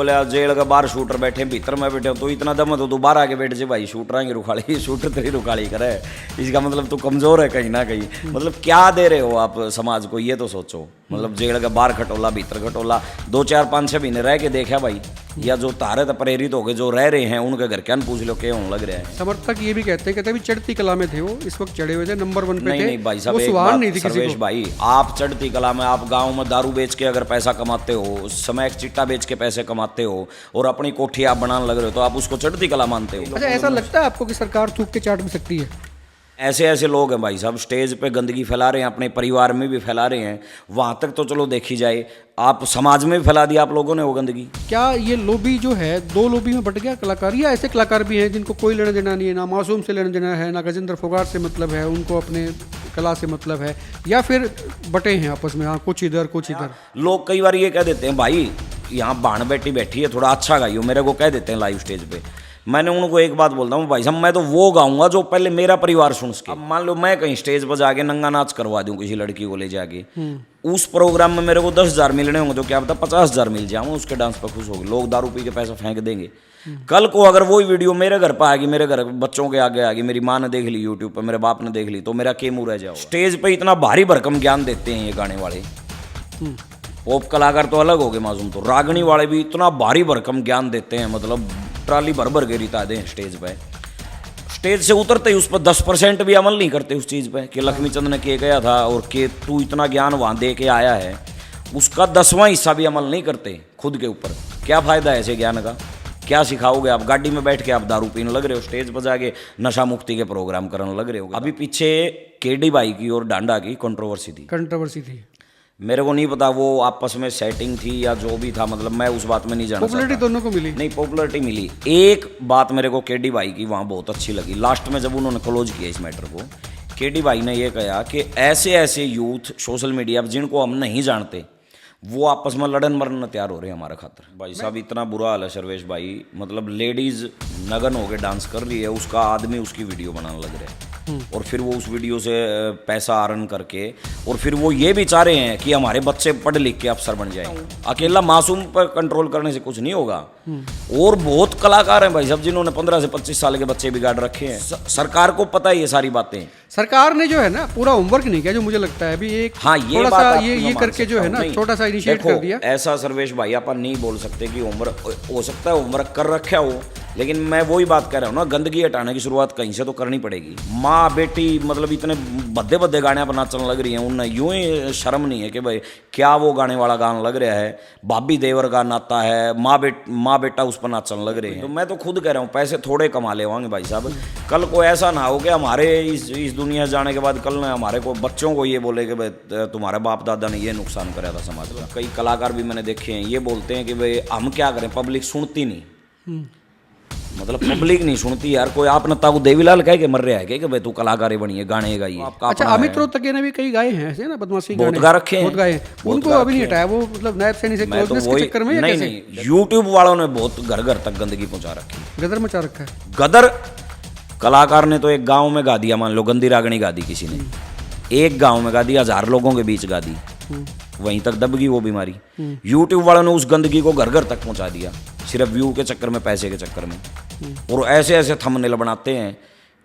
बोले आप जेल का बाहर शूटर बैठे भीतर में बैठे तो इतना दम तो तू बाहर आके बैठ जे भाई शूटर आएंगे रुखाड़ी शूटर तेरी रुखाड़ी करे। इसका मतलब तू कमजोर है कहीं ना कहीं। मतलब क्या दे रहे हो आप समाज को, ये तो सोचो। मतलब जेल का बाहर खटोला भीतर खटोला 2 4 5 6 महीने रह के देखा भाई, या जो तारे प्रेरित हो गए जो रह रहे हैं उनके घर क्या पूछ लो क्या होने लग रहा है। समर्थक ये भी कहते हैं चढ़ती कला में थे वो, इस वक्त चढ़े हुए थे नंबर 1 पे थे। नहीं भाई साहब, वो एक सुहान बात नहीं थी किसी सर्वेश को। भाई, आप चढ़ती कला में, आप गांव में दारू बेच के अगर पैसा कमाते हो, उस समय एक चिट्टा बेच के पैसे कमाते हो और अपनी कोठी आप बनाने लग रहे हो, तो आप उसको चढ़ती कला मानते हो। अच्छा, ऐसा लगता है आपको कि सरकार थूक के चाट भी सकती है? ऐसे ऐसे लोग हैं भाई साहब, स्टेज पे गंदगी फैला रहे हैं, अपने परिवार में भी फैला रहे हैं, वहां तक तो चलो देखी जाए, आप समाज में भी फैला दिया आप लोगों ने वो गंदगी। क्या ये लॉबी जो है 2 लॉबी में बट गया कलाकार, या ऐसे कलाकार भी हैं जिनको कोई लेना देना नहीं है, ना मासूम से लेना देना है, ना गजेंद्र फोगाट से मतलब है, उनको अपने कला से मतलब है, या फिर बटे हैं आपस में, हाँ कुछ इधर कुछ इधर? लोग कई बार ये कह देते हैं भाई यहाँ बाण बेटी बैठी है थोड़ा अच्छा गाइयो, मेरे को कह देते हैं लाइव स्टेज पे। मैंने उनको एक बात बोलता हूँ भाई साहब, मैं तो वो गाऊंगा जो पहले मेरा परिवार सुन सके। अब मान लो मैं कहीं स्टेज पर जाके नंगा नाच करवा दूं किसी लड़की को ले जाके, उस प्रोग्राम में मेरे को 10,000 मिलने होंगे तो क्या पता 50,000 मिल जाऊँ, उसके डांस पर खुश होगी, लोग दारू पी के पैसा फेंक देंगे। कल को अगर वही वीडियो मेरे घर पर आएगी, मेरे घर बच्चों के आगे आएगी, मेरी माँ ने देख ली यूट्यूब पर, मेरे बाप ने देख ली, तो मेरा के मुँह रह जाओ। स्टेज पे इतना भारी भरकम ज्ञान देते हैं ये गाने वाले। पॉप कलाकार तो अलग हो गए मासूम, तो रागनी वाले भी इतना भारी भरकम ज्ञान देते हैं, मतलब ट्राली भर भर के रिता दें स्टेज पे। स्टेज से उतरते ही उस पर 10% भी अमल नहीं करते उस चीज़ पे कि लक्ष्मीचंद ने के गया था और के तू इतना ज्ञान वहाँ दे के आया है, उसका 10वां हिस्सा भी अमल नहीं करते खुद के ऊपर। क्या फ़ायदा है ऐसे ज्ञान का? क्या सिखाओगे आप? गाड़ी में बैठ के आप दारू पीने लग रहे हो, स्टेज पर जाके नशा मुक्ति के प्रोग्राम करने लग रहे हो। अभी पीछे केडी बाई की और डांडा की कंट्रोवर्सी थी। मेरे को नहीं पता वो आपस में सेटिंग थी या जो भी था, मतलब मैं उस बात में नहीं जाना। पॉपुलैरिटी दोनों को मिली? नहीं, पॉपुलैरिटी मिली। एक बात मेरे को केडी भाई की वहाँ बहुत अच्छी लगी, लास्ट में जब उन्होंने क्लोज किया इस मैटर को, केडी भाई ने ये कहा कि ऐसे ऐसे यूथ सोशल मीडिया पर जिनको हम नहीं जानते वो आपस में लड़न मरन तैयार हो रहे हैं हमारा खातर। भाई साहब इतना बुरा हाल है सर्वेश भाई, मतलब लेडीज नगन होकर डांस कर रही है, उसका आदमी उसकी वीडियो बनाने लग रहे हैं और फिर वो उस वीडियो से पैसा अर्न करके, और फिर वो ये भी चाह रहे हैं कि हमारे बच्चे पढ़ लिख के अफसर बन जाएं। अकेला मासूम पर कंट्रोल करने से कुछ नहीं होगा। और बहुत कलाकार हैं भाई साहब जिन्होंने 15 से 25 साल के बच्चे बिगाड़ रखे हैं। सरकार को पता है ये सारी बातें। सरकार ने जो है ना पूरा होमवर्क नहीं किया, जो मुझे लगता है अभी एक हाँ ये थोड़ा बात सा ये करके जो है ना छोटा सा इनिशिएट कर दिया। ऐसा सर्वेश भाई अपन नहीं बोल सकते कि होमवर्क, हो सकता है होमवर्क कर रखा हो, लेकिन मैं वही बात कह रहा हूँ ना, गंदगी हटाने की शुरुआत कहीं से तो करनी पड़ेगी। माँ बेटी मतलब इतने भद्दे भद्दे गाने पर नाचने लग रही हैं, उन्हें यूं ही शर्म नहीं है कि भाई क्या वो गाने वाला गाना लग रहा है, भाभी देवर का नाता है, माँ बेटा उस पर नाचने लग रहे हैं। तो मैं तो खुद कह रहा हूँ पैसे थोड़े कमा ले होंगे भाई साहब, कल को ऐसा ना हो कि हमारे इस दुनिया से जाने के बाद कल ना हमारे को बच्चों को ये बोले कि भाई तुम्हारे बाप दादा ने ये नुकसान कराया था समाज का। कई कलाकार भी मैंने देखे हैं ये बोलते हैं कि भाई हम क्या करें, पब्लिक सुनती नहीं। मतलब पब्लिक नहीं सुनती यार। कोई आप नता को देवीलाल कह के मर रहा है कि भाई तू कलाकार बनी है गाने गाइए। अच्छा, अमित रोहतकी ने भी कई गाए हैं ऐसे ना, बदमाशी बहुत गा रखे हैं, बहुत गाए हैं, उनको अभी नहीं हटाया। वो मतलब नायब सैनी से क्लोजनेस के चक्कर में नहीं, यूट्यूब वालों ने बहुत घर घर तक गंदगी पहुंचा रखी, गदर मचा रखा है। गदर कलाकार ने तो एक गांव में गा दिया, मान लो गंदी रागनी गा दी किसी ने, एक गांव में गा दी, 1000 लोगों के बीच गा दी, वहीं तक दब गई वो बीमारी। यूट्यूब वालों ने उस गंदगी को घर घर तक पहुंचा दिया, सिर्फ व्यू के चक्कर में, पैसे के चक्कर में। और ऐसे ऐसे थंबनेल बनाते हैं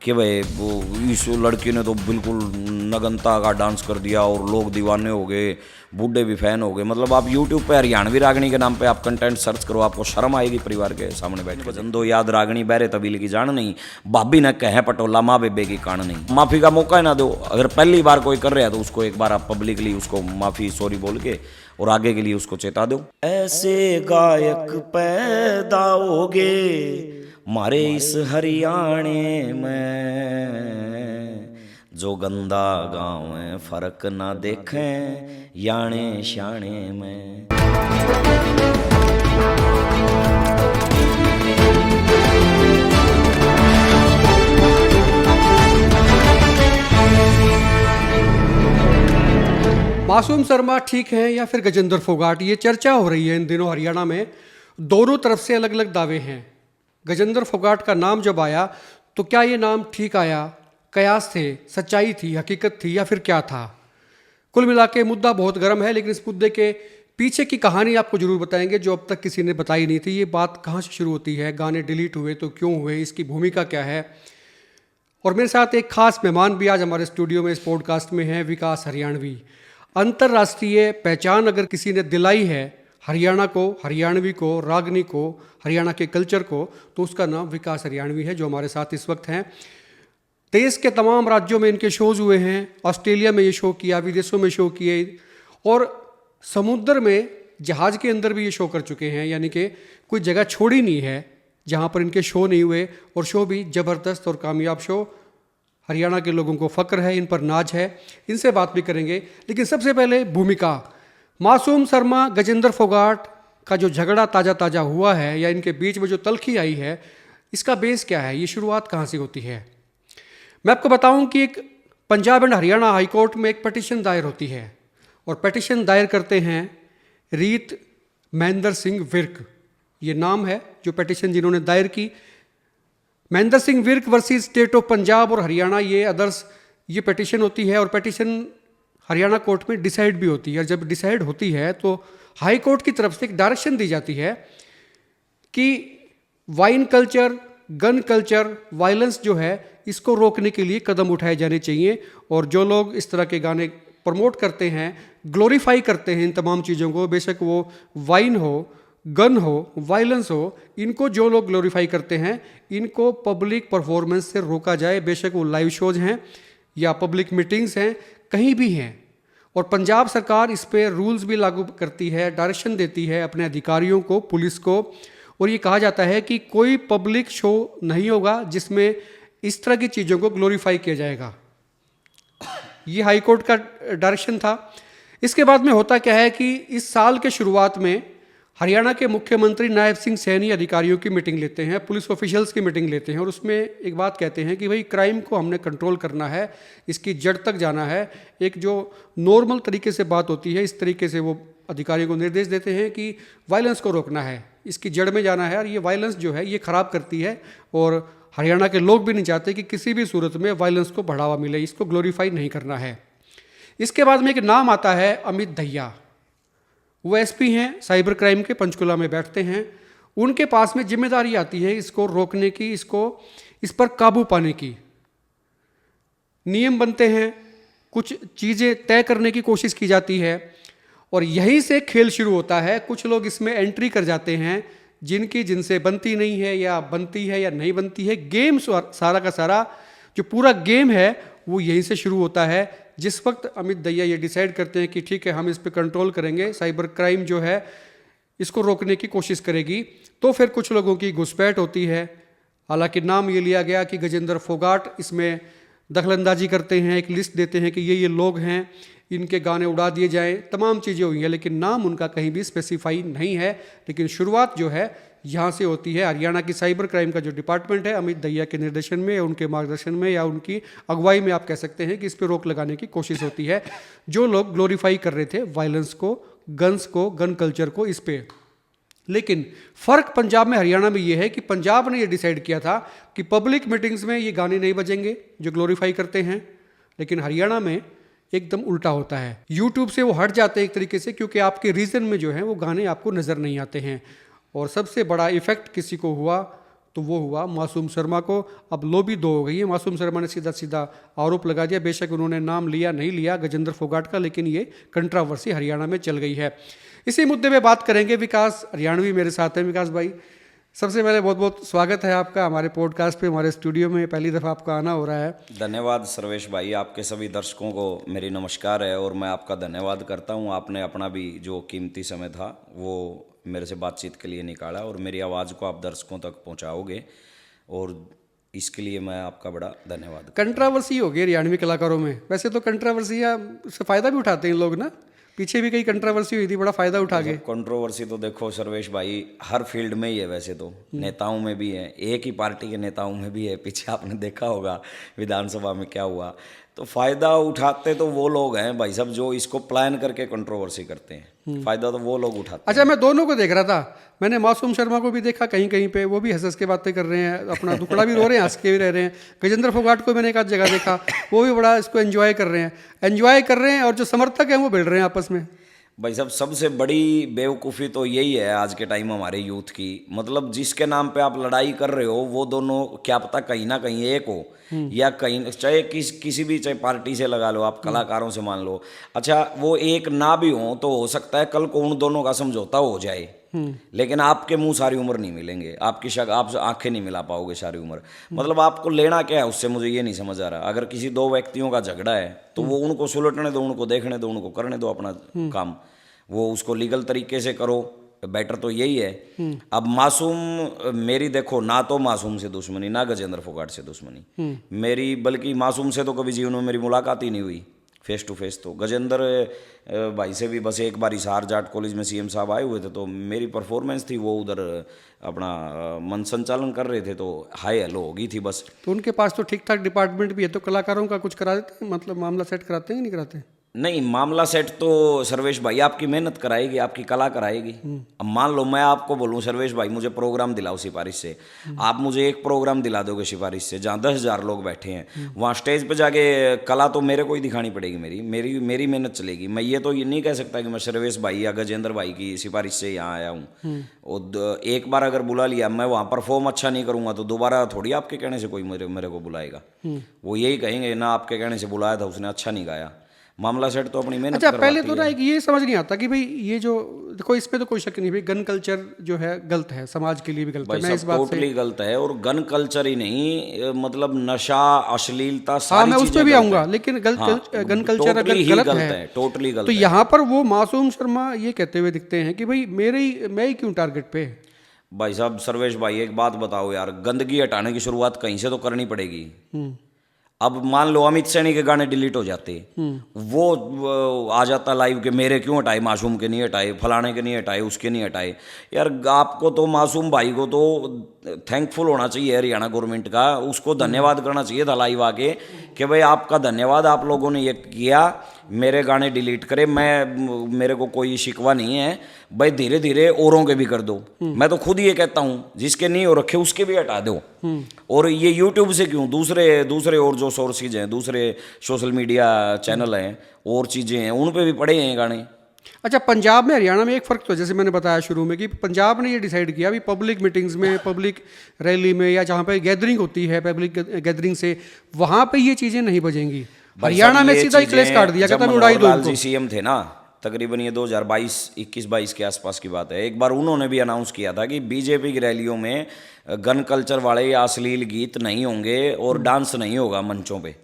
कि भाई वो इस लड़की ने तो बिल्कुल नगनता का डांस कर दिया और लोग दीवाने हो गए, बूढ़े भी फैन हो गए। मतलब आप यूट्यूब पे हरियाणवी रागनी के नाम पे आप कंटेंट सर्च करो, आपको शर्म आएगी परिवार के सामने बैठ के। भजन दो याद रागनी बहरे तबील की जान नहीं, भाभी न कहे पटोला माँ बेबे की कान नहीं। माफ़ी का मौका ना दो, अगर पहली बार कोई कर रहा है तो उसको एक बार आप पब्लिकली उसको माफ़ी सॉरी बोल के और आगे के लिए उसको चेता दो। ऐसे गायक पैदा होगे मारे इस हरियाणे में, जो गंदा गाँव है फर्क ना देखें याने शाने में। मासूम शर्मा ठीक है या फिर गजेंद्र फोगाट, ये चर्चा हो रही है इन दिनों हरियाणा में। दोनों तरफ से अलग अलग दावे हैं। गजेंद्र फोगाट का नाम जब आया तो क्या ये नाम ठीक आया, कयास थे, सच्चाई थी, हकीकत थी, या फिर क्या था? कुल मिला के मुद्दा बहुत गर्म है, लेकिन इस मुद्दे के पीछे की कहानी आपको जरूर बताएंगे जो अब तक किसी ने बताई नहीं थी। ये बात कहाँ से शुरू होती है, गाने डिलीट हुए तो क्यों हुए, इसकी भूमिका क्या है। और मेरे साथ एक खास मेहमान भी आज हमारे स्टूडियो में इस पॉडकास्ट में है, विकास हरियाणवी। अंतर्राष्ट्रीय पहचान अगर किसी ने दिलाई है हरियाणा को, हरियाणवी को, रागनी को, हरियाणा के कल्चर को, तो उसका नाम विकास हरियाणवी है, जो हमारे साथ इस वक्त हैं। देश के तमाम राज्यों में इनके शोज़ हुए हैं। ऑस्ट्रेलिया में ये शो किया, विदेशों में शो किए, और समुद्र में जहाज़ के अंदर भी ये शो कर चुके हैं। यानी कि कोई जगह छोड़ी नहीं है जहाँ पर इनके शो नहीं हुए, और शो भी ज़बरदस्त और कामयाब शो। हरियाणा के लोगों को फ़क्र है, इन पर नाज है। इनसे बात भी करेंगे, लेकिन सबसे पहले भूमिका। मासूम शर्मा, गजेंद्र फोगाट का जो झगड़ा ताज़ा ताज़ा हुआ है, या इनके बीच में जो तल्खी आई है, इसका बेस क्या है, ये शुरुआत कहाँ से होती है। मैं आपको बताऊं कि एक Punjab and Haryana high court में एक पटिशन दायर होती है, और पटिशन दायर करते हैं रीत महेंद्र सिंह विर्क। ये नाम है जो पटिशन जिन्होंने दायर की। Mahendra Singh Virk versus state of Punjab और हरियाणा, ये अदर्स, ये पटिशन होती है। और पटिशन हरियाणा कोर्ट में डिसाइड भी होती है। और जब डिसाइड होती है तो हाई कोर्ट की तरफ से एक डायरेक्शन दी जाती है कि wine culture, gun culture, violence जो है, इसको रोकने के लिए कदम उठाए जाने चाहिए। और जो लोग इस तरह के गाने प्रमोट करते हैं, ग्लोरीफाई करते हैं इन तमाम चीज़ों को, बेशक वो वाइन हो, गन हो, वायलेंस हो, इनको जो लोग ग्लोरीफाई करते हैं, इनको पब्लिक परफॉर्मेंस से रोका जाए। बेशक वो लाइव शोज हैं या पब्लिक मीटिंग्स हैं, कहीं भी हैं। और पंजाब सरकार इस पर रूल्स भी लागू करती है, डायरेक्शन देती है अपने अधिकारियों को, पुलिस को। और ये कहा जाता है कि कोई पब्लिक शो नहीं होगा जिसमें इस तरह की चीज़ों को ग्लोरीफाई किया जाएगा। ये हाई कोर्ट का डायरेक्शन था। इसके बाद में होता क्या है कि इस साल के शुरुआत में हरियाणा के मुख्यमंत्री नायब सिंह सैनी अधिकारियों की मीटिंग लेते हैं, पुलिस ऑफिशियल्स की मीटिंग लेते हैं, और उसमें एक बात कहते हैं कि भाई क्राइम को हमने कंट्रोल करना है, इसकी जड़ तक जाना है। एक जो नॉर्मल तरीके से बात होती है, इस तरीके से वो अधिकारियों को निर्देश देते हैं कि वायलेंस को रोकना है, इसकी जड़ में जाना है। और ये वायलेंस जो है ये ख़राब करती है, और हरियाणा के लोग भी नहीं चाहते कि किसी भी सूरत में वायलेंस को बढ़ावा मिले, इसको ग्लोरीफाई नहीं करना है। इसके बाद में एक नाम आता है अमित दहिया। वो एसपी हैं, साइबर क्राइम के, पंचकुला में बैठते हैं। उनके पास में जिम्मेदारी आती है इसको रोकने की, इस पर काबू पाने की। नियम बनते हैं, कुछ चीज़ें तय करने की कोशिश की जाती है, और यहीं से खेल शुरू होता है। कुछ लोग इसमें एंट्री कर जाते हैं जिनसे बनती नहीं है, या बनती है या नहीं बनती है। गेम सारा का सारा जो पूरा गेम है वो यहीं से शुरू होता है। जिस वक्त अमित दहिया ये डिसाइड करते हैं कि ठीक है, हम इस पे कंट्रोल करेंगे, साइबर क्राइम जो है इसको रोकने की कोशिश करेगी, तो फिर कुछ लोगों की घुसपैठ होती है। हालांकि नाम ये लिया गया कि गजेंद्र फोगाट इसमें दखलंदाजी करते हैं, एक लिस्ट देते हैं कि ये लोग हैं, इनके गाने उड़ा दिए जाएं, तमाम चीज़ें हुई हैं, लेकिन नाम उनका कहीं भी स्पेसिफाई नहीं है। लेकिन शुरुआत जो है यहाँ से होती है। हरियाणा की साइबर क्राइम का जो डिपार्टमेंट है, अमित दहिया के निर्देशन में, उनके मार्गदर्शन में, या उनकी अगुवाई में आप कह सकते हैं कि इस पर रोक लगाने की कोशिश होती है। जो लोग ग्लोरीफाई कर रहे थे वायलेंस को, गन्स को, गन कल्चर को, इस पे। लेकिन फ़र्क पंजाब में हरियाणा में ये है कि पंजाब ने ये डिसाइड किया था कि पब्लिक मीटिंग्स में ये गाने नहीं बजेंगे जो ग्लोरीफाई करते हैं, लेकिन हरियाणा में एकदम उल्टा होता है। यूट्यूब से वो हट जाते हैं एक तरीके से, क्योंकि आपके रीजन में जो है वो गाने आपको नज़र नहीं आते हैं। और सबसे बड़ा इफेक्ट किसी को हुआ तो वो हुआ मासूम शर्मा को। अब लॉबी दो हो गई है। मासूम शर्मा ने सीधा सीधा आरोप लगा दिया, बेशक उन्होंने नाम लिया नहीं लिया गजेंद्र फोगाट का, लेकिन ये कंट्रावर्सी हरियाणा में चल गई है। इसी मुद्दे पे बात करेंगे। विकास हरियाणवी मेरे साथ हैं। विकास भाई, सबसे पहले बहुत बहुत स्वागत है आपका हमारे पॉडकास्ट पे, हमारे स्टूडियो में पहली दफ़ा आपका आना हो रहा है। धन्यवाद सर्वेश भाई, आपके सभी दर्शकों को मेरी नमस्कार है, और मैं आपका धन्यवाद करता हूँ। आपने अपना भी जो कीमती समय था वो मेरे से बातचीत के लिए निकाला, और मेरी आवाज़ को आप दर्शकों तक पहुँचाओगे, और इसके लिए मैं आपका बड़ा धन्यवाद। कंट्रावर्सी हो गई हरियाणवी कलाकारों में। वैसे तो कंट्रावर्सियाँ से फ़ायदा भी उठाते हैं लोग ना, पीछे भी कई कंट्रोवर्सी हुई थी, बड़ा फायदा उठा के। कंट्रोवर्सी तो देखो सर्वेश भाई हर फील्ड में ही है, वैसे तो नेताओं में भी है, एक ही पार्टी के नेताओं में भी है। पीछे आपने देखा होगा विधानसभा में क्या हुआ। तो फायदा उठाते तो वो लोग हैं भाई साहब जो इसको प्लान करके कंट्रोवर्सी करते हैं। फायदा तो वो लोग उठाते हैं। अच्छा, मैं दोनों को देख रहा था। मैंने मासूम शर्मा को भी देखा कहीं कहीं पे, वो भी हंस हंस के बातें कर रहे हैं, अपना दुखड़ा भी रो रहे हैं, हंस के भी रह रहे हैं। गजेंद्र फोगाट को मैंने एक आध जगह देखा, वो भी बड़ा इसको एंजॉय कर रहे हैं और जो समर्थक हैं वो भिड़ रहे हैं आपस में। भाई साहब सबसे बड़ी बेवकूफ़ी तो यही है आज के टाइम हमारे यूथ की, मतलब जिसके नाम पे आप लड़ाई कर रहे हो वो दोनों क्या पता कहीं ना कहीं एक हो, या कहीं चाहे किसी भी, चाहे पार्टी से लगा लो, आप कलाकारों से मान लो, अच्छा वो एक ना भी हो तो हो सकता है कल को उन दोनों का समझौता हो जाए, लेकिन आपके मुंह सारी उम्र नहीं मिलेंगे, आपकी आप आंखें नहीं मिला पाओगे सारी उम्र। मतलब आपको लेना क्या है उससे, मुझे ये नहीं समझ आ रहा। अगर किसी दो व्यक्तियों का झगड़ा है तो वो उनको सुलटने दो, उनको देखने दो, उनको करने दो अपना काम, वो उसको लीगल तरीके से करो, बेटर तो यही है। अब मासूम मेरी देखो ना, तो मासूम से दुश्मनी ना गजेंद्र फोगाट से दुश्मनी मेरी, बल्कि मासूम से तो कभी जीवन में मेरी मुलाकात ही नहीं हुई फेस टू फेस। तो गजेंद्र भाई से भी बस एक बार हिसार जाट कॉलेज में सीएम साहब आए हुए थे, तो मेरी परफॉर्मेंस थी, वो उधर अपना मन संचालन कर रहे थे, तो हाय हेलो होगी थी बस। तो उनके पास तो ठीक ठाक डिपार्टमेंट भी है, तो कलाकारों का कुछ करा देते हैं, मतलब मामला सेट कराते हैं कि नहीं कराते? नहीं, मामला सेट तो सर्वेश भाई आपकी मेहनत कराएगी, आपकी कला कराएगी। अब मान लो मैं आपको बोलूं सर्वेश भाई मुझे प्रोग्राम दिलाओ सिफारिश से, आप मुझे एक प्रोग्राम दिला दोगे सिफारिश से जहाँ 10,000 लोग बैठे हैं, वहाँ स्टेज पे जाके कला तो मेरे को ही दिखानी पड़ेगी, मेरी मेहनत चलेगी। मैं ये तो ये नहीं कह सकता कि मैं सर्वेश भाई या गजेंद्र भाई की सिफारिश से यहाँ आया हूँ। और एक बार अगर बुला लिया, मैं वहाँ परफॉर्म अच्छा नहीं करूँगा तो दोबारा थोड़ी आपके कहने से कोई मेरे को बुलाएगा। वो यही कहेंगे ना आपके कहने से बुलाया था उसने अच्छा नहीं गाया। मामला सेट तो अपनी मेहनत अच्छा, करवाती पहले तो ना है। एक ये समझ नहीं आता कि भाई ये जो देखो, इस पे तो कोई शक नहीं भाई, गन कल्चर जो है गलत है, समाज के लिए भी गलत है, मैं इस बात से टोटली गलत है। और गन कल्चर ही नहीं, मतलब नशा, अश्लीलता, हाँ, सारी मैं उस चीजें पे भी गलत आऊंगा, है। लेकिन हाँ, गन कल्चर अगर टोटली ही गलत गलत है, टोटली गलत तो है। यहाँ पर वो मासूम शर्मा ये कहते हुए दिखते हैं कि भाई मैं ही क्यों टारगेट पे। भाई साहब सर्वेश भाई एक बात बताओ यार, गंदगी हटाने की शुरुआत कहीं से तो करनी पड़ेगी। अब मान लो अमित सैनी के गाने डिलीट हो जाते, वो आ जाता लाइव के मेरे क्यों हटाए, मासूम के नहीं हटाए, फलाने के नहीं हटाए, उसके नहीं हटाए। यार आपको तो मासूम भाई को तो थैंकफुल होना चाहिए हरियाणा गवर्नमेंट का, उसको धन्यवाद करना चाहिए था लाइव आके कि भाई आपका धन्यवाद, आप लोगों ने ये किया, मेरे गाने डिलीट करे, मेरे को कोई शिकवा नहीं है भाई, धीरे धीरे औरों के भी कर दो। मैं तो खुद ये कहता हूँ जिसके नहीं हो रखे उसके भी हटा दो। और ये यूट्यूब से क्यों, दूसरे और जो सोर्सेज हैं, दूसरे सोशल मीडिया चैनल हैं और चीज़ें हैं, उन पे भी पड़े हैं गाने। अच्छा, पंजाब में हरियाणा में एक फ़र्क तो है, जैसे मैंने बताया शुरू में कि पंजाब ने ये डिसाइड किया अभी पब्लिक मीटिंग्स में, पब्लिक रैली में, या जहाँ पे गैदरिंग होती है, पब्लिक गैदरिंग से, वहाँ पे ये चीज़ें नहीं बजेंगी। हरियाणा में सीधा ही क्लेश काट दिया, कहता है उड़ाई दो इनको। सीएम थे ना, तकरीबन ये 2021-22 के आसपास की बात है, एक बार उन्होंने भी अनाउंस किया था कि बीजेपी की रैलियों में गन कल्चर वाले या अश्लील गीत नहीं होंगे और डांस नहीं होगा मंचों पे।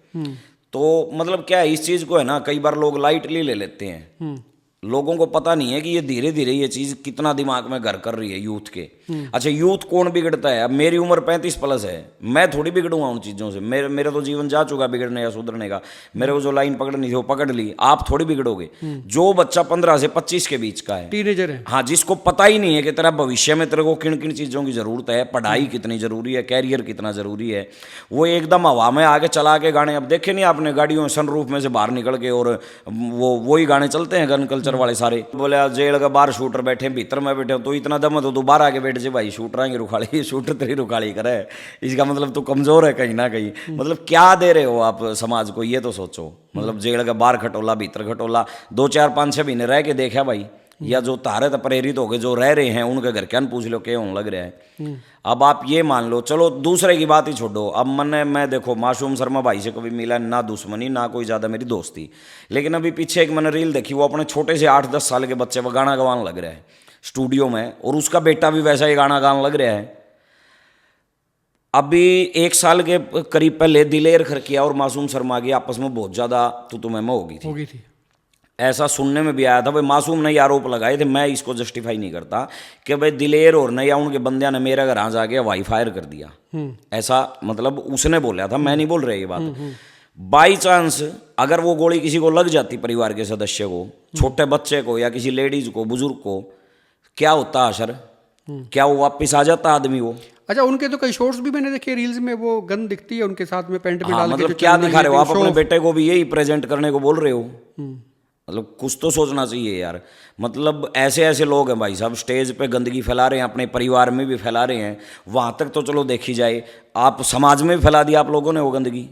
तो मतलब क्या है, इस चीज़ को है ना कई बार लोग लाइटली ले लेते हैं, लोगों को पता नहीं है कि ये धीरे धीरे ये चीज़ कितना दिमाग में घर कर रही है यूथ के। अच्छा, यूथ कौन बिगड़ता है? अब मेरी उम्र 35+ है, मैं थोड़ी बिगड़ूंगा उन चीज़ों से, मेरा तो जीवन जा चुका बिगड़ने या सुधरने का, मेरे को जो लाइन पकड़नी थी वो पकड़ ली। आप थोड़ी बिगड़ोगे। जो बच्चा 15 से 25 के बीच का है, टीनेजर है, हाँ, जिसको पता ही नहीं है कि तेरा भविष्य में तेरे को किन किन चीज़ों की ज़रूरत है, पढ़ाई कितनी ज़रूरी है, कैरियर कितना ज़रूरी है, वो एकदम हवा में आगे चला के गाने, अब देखे नहीं आपने गाड़ियों में सनरूफ में से बाहर निकल के, और वही गाने चलते हैं गन कल्चर वाले सारे। बोले जेल का बाहर शूटर बैठे, भीतर में बैठे, तो इतना दम है तो तू बाहर आके बैठ जे भाई, शूटर आएंगे रुखाड़ी, शूटर तेरी रुखाड़ी करे, इसका मतलब तू कमजोर है कहीं ना कहीं। मतलब क्या दे रहे हो आप समाज को, ये तो सोचो। मतलब जेल का बाहर खटोला, भीतर खटोला, 2 4 5 6 महीने रह के देखा भाई, या जो तारे तो प्रेरित हो गए जो रह रहे हैं उनके घर क्या पूछ लो क्या होने लग रहा है। अब आप ये मान लो, चलो दूसरे की बात ही छोड़ो, अब मैं देखो मासूम शर्मा भाई से कभी मिला ना, दुश्मनी ना कोई ज़्यादा मेरी दोस्ती, लेकिन अभी पीछे एक मैंने रील देखी, वो अपने छोटे से 8-10 साल के बच्चे वो गाना गवाने लग रहा है स्टूडियो में, और उसका बेटा भी वैसा ही गाना गाने लग रहा है। अभी 1 साल के करीब पहले दिलेर खरकिया और मासूम शर्मा की आपस में बहुत ज़्यादा तू मैं होगी थी, ऐसा सुनने में भी आया था। भाई मासूम ने आरोप लगाए थे, मैं इसको जस्टिफाई नहीं करता, कि भाई दिलेर और नया उनके बंदियां ने मेरा घर आ जाके हवाई फायर कर दिया, ऐसा मतलब उसने बोला था, मैं नहीं बोल रहा ये बात। बाई चांस अगर वो गोली किसी को लग जाती, परिवार के सदस्य को, छोटे बच्चे को, या किसी लेडीज को, बुजुर्ग को, क्या होता असर? क्या वो वापिस आ जाता आदमी वो? अच्छा, उनके तो कई शॉर्ट्स भी मैंने देखे, रील्स में वो गन दिखती है उनके साथ में पेंट में डाल के। मतलब क्या दिखा रहे हो आप? अपने बेटे को भी यही प्रेजेंट करने को बोल रहे हो? मतलब कुछ तो सोचना चाहिए यार। मतलब ऐसे ऐसे लोग हैं भाई साहब, स्टेज पे गंदगी फैला रहे हैं, अपने परिवार में भी फैला रहे हैं, वहाँ तक तो चलो देखी जाए, आप समाज में भी फैला दिया आप लोगों ने वो गंदगी।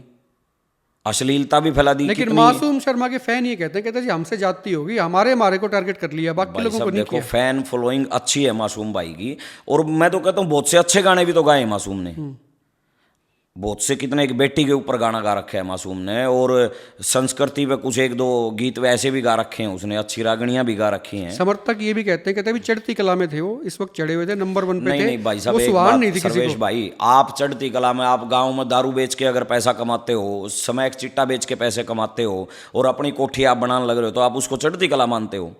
अश्लीलता भी फैला दी। लेकिन मासूम शर्मा के फैन ये कहते हैं जी हमसे जाती होगी, हमारे को टारगेट कर लिया, बाकी लोगों को नहीं देखो किया। फैन फॉलोइंग अच्छी है मासूम भाई की, और मैं तो कहता हूँ बहुत से अच्छे गाने भी तो गाए मासूम ने, बहुत से कितने, एक बेटी के ऊपर गाना गा रखा है मासूम ने, और संस्कृति पे कुछ एक दो गीत वैसे भी गा रखे हैं उसने, अच्छी रागणियां भी गा रखी हैं। समर्थक ये भी कहते हैं भी चढ़ती कला में थे वो, इस वक्त चढ़े हुए थे, नंबर 1 पे थे। नहीं भाई साहब, वो एक सुहान बात नहीं थी किसी सर्वेश को। भाई, आप चढ़ती कला में, आप गांव में दारू बेच के अगर पैसा कमाते हो, उस समय एक चिट्टा बेच के पैसे कमाते हो, और अपनी कोठी आप बनाने लग रहे हो, तो आप उसको चढ़ती कला मानते हो?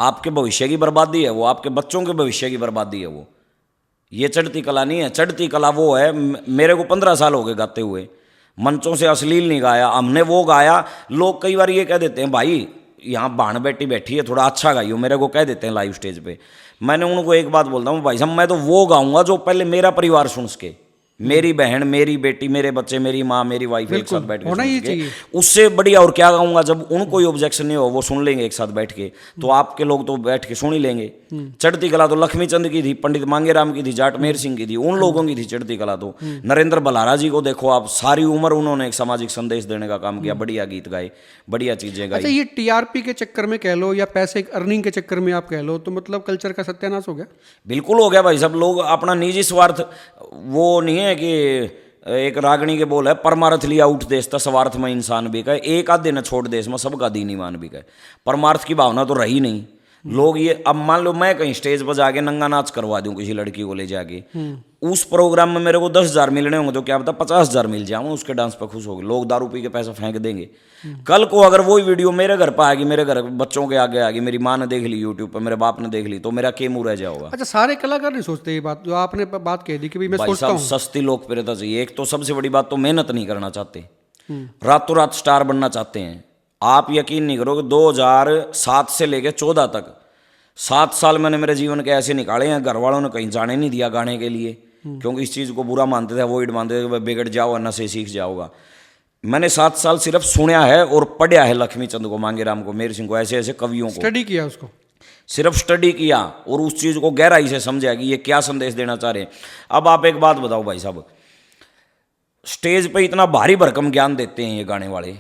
आपके भविष्य की बर्बादी है वो, आपके बच्चों के भविष्य की बर्बादी है वो। ये चढ़ती कला नहीं है। चढ़ती कला वो है, मेरे को 15 साल हो गए गाते हुए, मंचों से अश्लील नहीं गाया हमने, वो गाया। लोग कई बार ये कह देते हैं भाई यहाँ बाण बेटी बैठी है, थोड़ा अच्छा गाइयो, मेरे को कह देते हैं लाइव स्टेज पे। मैंने उनको एक बात बोलता हूँ, भाई साहब मैं तो वो गाऊंगा जो पहले मेरा परिवार सुन सके, मेरी बहन, मेरी बेटी, मेरे बच्चे, मेरी माँ, मेरी वाइफ एक साथ बैठ के सुन सके। उससे बढ़िया और क्या गाऊंगा? जब उनको कोई ऑब्जेक्शन नहीं हो, वो सुन लेंगे एक साथ बैठ के, तो आपके लोग तो बैठ के सुन ही लेंगे। चढ़ती कला तो लक्ष्मी चंद की थी, पंडित मांगेराम की थी, जाट मेहर सिंह की थी, उन लोगों की थी चढ़ती कला तो। नरेंद्र बलारा जी को देखो आप, सारी उम्र उन्होंने एक सामाजिक संदेश देने का काम किया, बढ़िया गीत गाए, बढ़िया चीजें गाई। अच्छा, ये टीआरपी के चक्कर में कह लो या पैसे अर्निंग के चक्कर में आप कह लो, तो मतलब कल्चर का सत्यानाश हो गया। बिल्कुल हो गया भाई साहब। लोग अपना निजी स्वार्थ, वो नहीं है कि एक रागणी के बोल है, परमार्थ लिया उठ देश था, स्वार्थ में इंसान भी कहे, एक आध दिन छोड़ देश में सबका दीन ईमान भी कहे। परमार्थ की भावना तो रही नहीं। लोग ये, अब मान लो मैं कहीं स्टेज पर जाके नंगा नाच करवा दूं किसी लड़की को ले जाके, उस प्रोग्राम में मेरे को 10,000 मिलने होंगे, तो क्या पता 50,000 मिल जाऊँ, उसके डांस पर खुश होगी। लोग दारू पी के पैसा फेंक देंगे। कल को अगर वही वीडियो मेरे घर पर आएगी, मेरे घर बच्चों के आगे आएगी, मेरी माँ ने देख ली यूट्यूब पर, मेरे बाप ने देख ली, तो मेरा के मुंह रह जाएगा। अच्छा, सारे कलाकार नहीं सोचते ये बात जो आपने बात कह दी कि भाई मैं भाई सोचता साहब हूँ। सस्ती लोकप्रियता चाहिए। एक तो सबसे बड़ी बात तो मेहनत नहीं करना चाहते, रातों रात स्टार बनना चाहते हैं। आप यकीन नहीं करोगे, 2007 से लेके 14 तक 7 साल मैंने मेरे जीवन के ऐसे निकाले हैं, घर वालों ने कहीं जाने नहीं दिया गाने के लिए, क्योंकि इस चीज़ को बुरा मानते थे, अवॉइड मानते थे कि बिगड़ जाओ, नशे सीख जाओगा। मैंने 7 साल सिर्फ सुना है और पढ़ा है लक्ष्मी चंद को, मांगेराम को, मेहर सिंह को, ऐसे ऐसे कवियों को स्टडी किया उसको, सिर्फ स्टडी किया और उस चीज़ को गहराई से समझा कि ये क्या संदेश देना चाह रहे हैं। अब आप एक बात बताओ भाई साहब, स्टेज पे इतना भारी भरकम ज्ञान देते हैं ये गाने वाले,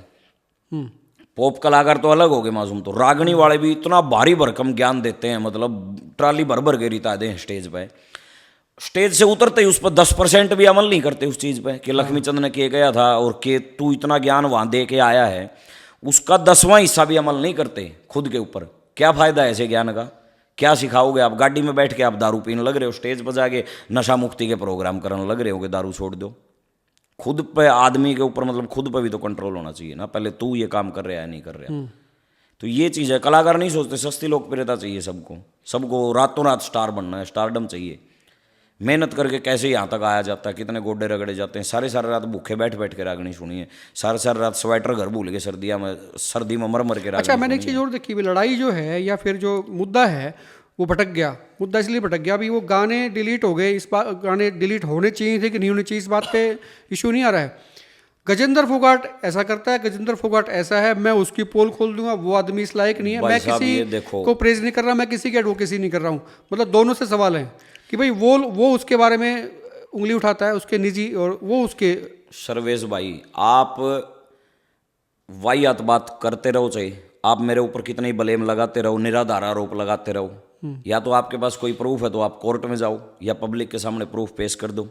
पॉप कलाकार तो अलग हो गए मासूम, तो रागणी वाले भी इतना भारी भरकम ज्ञान देते हैं, मतलब ट्राली भर भर के रिता दें स्टेज पे। स्टेज से उतरते ही उस पर 10% भी अमल नहीं करते उस चीज़ पे कि लक्ष्मी चंद ने किए गया था और कि तू इतना ज्ञान वहाँ दे के आया है, उसका 10वां हिस्सा भी अमल नहीं करते खुद के ऊपर। क्या फ़ायदा है ऐसे ज्ञान का? क्या सिखाओगे आप? गाड़ी में बैठ के आप दारू पीने लग रहे हो, स्टेज पर जाके नशा मुक्ति के प्रोग्राम करने लग रहे हो कि दारू छोड़ दो। खुद पे आदमी के ऊपर, मतलब खुद पे भी तो कंट्रोल होना चाहिए ना, पहले तू ये काम कर रहा है नहीं कर रहा। तो ये चीज़ है, कलाकार नहीं सोचते, सस्ती लोकप्रियता चाहिए सबको, सबको रातों रात स्टार बनना है, स्टारडम चाहिए। मेहनत करके कैसे यहाँ तक आया जाता है, कितने गोडे रगड़े जाते हैं, सारी रात भूखे बैठ बैठ के रागनी सुनी है, सारी रात स्वेटर घर भूल के सर्दी में मर मर के रागनी। अच्छा, मैंने एक चीज़ और देखी, लड़ाई जो है या फिर जो मुद्दा है वो भटक गया। मुद्दा इसलिए भटक गया, अभी वो गाने डिलीट हो गए, इस बात गाने डिलीट होने चाहिए थे कि नहीं होने चाहिए, इस बात पे इशू नहीं आ रहा है। गजेंद्र फोगाट ऐसा करता है, गजेंद्र फोगाट ऐसा है, मैं उसकी पोल खोल दूंगा, वो आदमी इस लायक नहीं है। मैं किसी को प्रेज नहीं कर रहा, मैं किसी की एडवोकेसी नहीं कर रहा हूँ, मतलब दोनों से सवाल है कि भाई वो उसके बारे में उंगली उठाता है, उसके निजी, और वो उसके। सर्वेश भाई, आप वाहियात बात करते रहो, चाहे आप मेरे ऊपर कितने ब्लेम लगाते रहो, निराधार आरोप लगाते रहो, या तो आपके पास कोई प्रूफ है तो आप कोर्ट में जाओ या पब्लिक के सामने प्रूफ पेश कर दो।